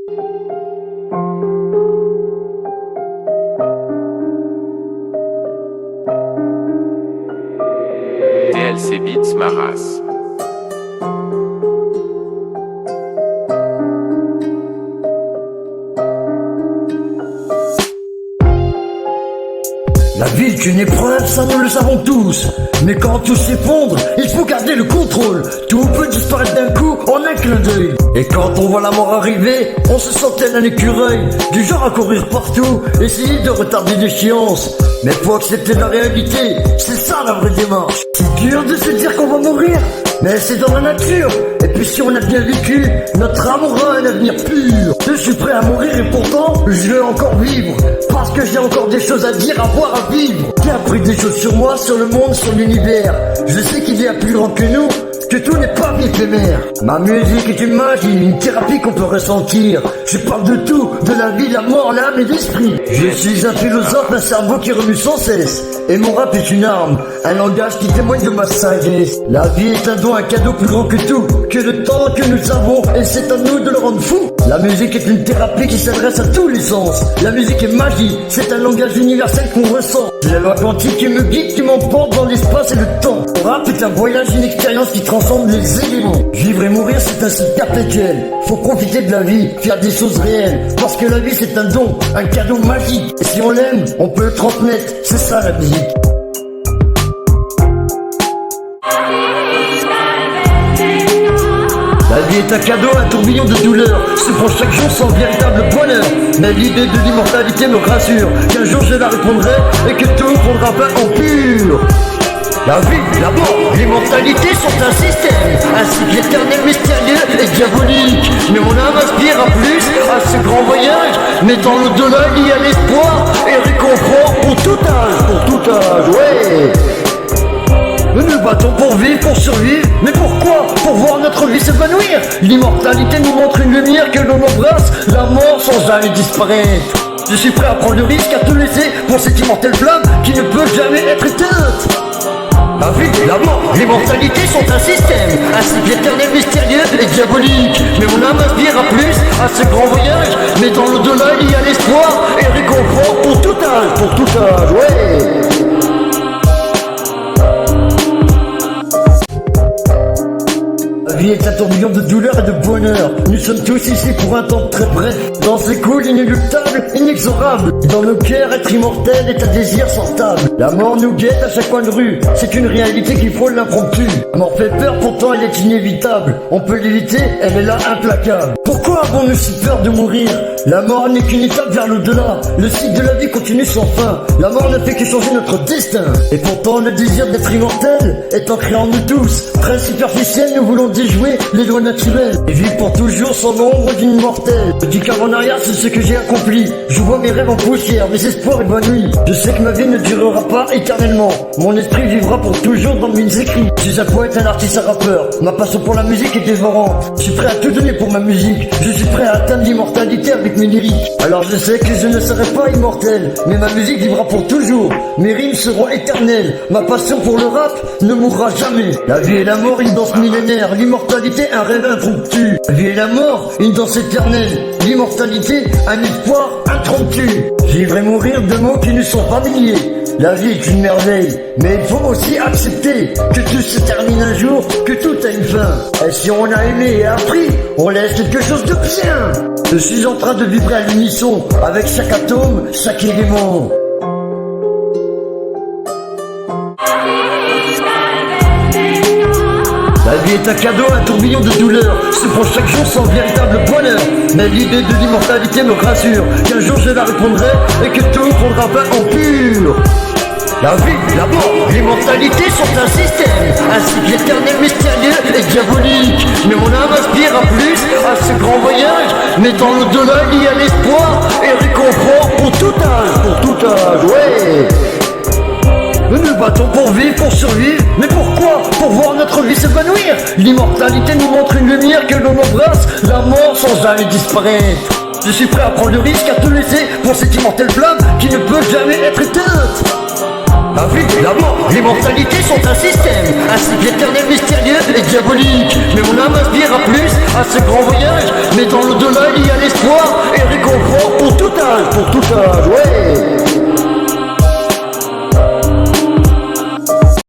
TLC Beats ma race. La vie est une épreuve, ça nous le savons tous. Mais quand tout s'effondre, il faut garder le contrôle. Tout peut disparaître d'un coup en un clin d'œil. Et quand on voit la mort arriver, on se sent tel un écureuil, du genre à courir partout, essayer de retarder l'échéance. Mais faut accepter la réalité, c'est ça la vraie démarche. C'est dur de se dire qu'on va mourir, mais c'est dans la nature. Et puis si on a bien vécu, notre âme aura un avenir pur. Je suis prêt à mourir et pourtant, je veux encore vivre. Parce que j'ai encore des choses à dire, à voir, à vivre. J'ai appris des choses sur moi, sur le monde, sur l'univers. Je sais qu'il y a plus grand que nous, que tout n'est pas éphémère. Ma musique est une magie, une thérapie qu'on peut ressentir. Je parle de tout, de la vie, la mort, l'âme et l'esprit. Je suis un philosophe, un cerveau qui remue sans cesse. Et mon rap est une arme, un langage qui témoigne de ma sagesse. La vie est un don, un cadeau plus grand que tout, que le temps que nous avons, et c'est à nous de le rendre fou. La musique est une thérapie qui s'adresse à tous les sens. La musique est magie, c'est un langage universel qu'on ressent. C'est la loi quantique qui me guide, qui m'emporte dans l'espace et le temps. Le rap est un voyage, une expérience qui transcende les éléments. Vivre et mourir c'est un cycle perpétuel. Faut profiter de la vie, faire des choses réelles. Parce que la vie c'est un don, un cadeau magique. Et si on l'aime, on peut le transmettre, c'est ça la musique. La vie est un cadeau, un tourbillon de douleur. Se prend chaque jour sans véritable bonheur. Mais l'idée de l'immortalité me rassure, qu'un jour je la répondrai et que tout prendra fin en pur. La vie, la mort, l'immortalité sont un système, un cycle éternel, mystérieux et diabolique. Mais mon âme aspire à plus, à ce grand voyage. Mais dans l'au-delà, il y a l'espoir et réconfort pour tout âge, ouais. Nous nous battons pour vivre, pour survivre. Mais pourquoi? Pour voir notre vie s'épanouir. L'immortalité nous montre une lumière que l'on embrasse, la mort sans jamais disparaître. Je suis prêt à prendre le risque, à tout laisser pour cette immortelle flamme qui ne peut jamais être éteinte. La vie, la mort, l'immortalité sont un système, un cycle éternel, mystérieux et diabolique. Mais mon âme aspire à plus, à ce grand voyage. Mais dans l'au-delà, il y a l'espoir et réconfort pour tout âge, ouais. La vie est un tourbillon de douleur et de bonheur. Nous sommes tous ici pour un temps très bref. Dans ces coups inéluctables, inexorables. Dans nos cœurs, être immortel est un désir sans table. La mort nous guette à chaque coin de rue. C'est une réalité qui frôle l'impromptu. La mort fait peur, pourtant elle est inévitable. On peut l'éviter, elle est là implacable. Pourquoi avons-nous si peur de mourir? La mort n'est qu'une étape vers l'au-delà. Le cycle de la vie continue sans fin. La mort ne fait que changer notre destin. Et pourtant le désir d'être immortel est ancré en nous tous. Très superficiel, nous voulons déjouer les lois naturelles et vivre pour toujours sans l'ombre d'une mortelle. Du car en arrière, c'est ce que j'ai accompli. Je vois mes rêves en poussière, mes espoirs évanouis. Je sais que ma vie ne durera pas éternellement. Mon esprit vivra pour toujours dans mes écrits. Je suis un poète, un artiste, un rappeur. Ma passion pour la musique est dévorante. Je suis prêt à tout donner pour ma musique. Je suis prêt à atteindre l'immortalité avec mes lyriques. Alors je sais que je ne serai pas immortel, mais ma musique vivra pour toujours. Mes rimes seront éternelles. Ma passion pour le rap ne mourra jamais. La vie et la mort, une danse millénaire. L'immortalité, un rêve impromptu. La vie et la mort, une danse éternelle. L'immortalité, un espoir intromptu. Vivre et mourir, deux mots qui nous sont familiers. La vie est une merveille, mais il faut aussi accepter que tout se termine un jour, que tout a une fin. Et si on a aimé et appris, on laisse quelque chose de bien. Je suis en train de vibrer à l'unisson, avec chaque atome, chaque élément. La vie est un cadeau, un tourbillon de douleur. Se prend chaque jour sans véritable bonheur. Mais l'idée de l'immortalité me rassure, qu'un jour je la répondrai et que tout prendra fin en pur. La vie, la mort, l'immortalité sont un système, un cycle éternel, mystérieux et diabolique. Mais mon âme aspire à plus, à ce grand voyage. Mais dans l'au-delà, il y a l'espoir et réconfort pour tout âge, ouais. Nous nous battons pour vivre, pour survivre. Mais pourquoi? Pour voir notre vie s'épanouir. L'immortalité nous montre une lumière que l'on embrasse, la mort sans jamais disparaître. Je suis prêt à prendre le risque, à tout laisser pour cette immortelle flamme qui ne peut jamais être éteinte. La vie, la mort, l'immortalité sont un système, un cycle éternel, mystérieux et diabolique. Mais mon âme aspire à plus, à ce grand voyage. Mais dans l'au-delà, il y a l'espoir espoir et réconfort pour tout âge,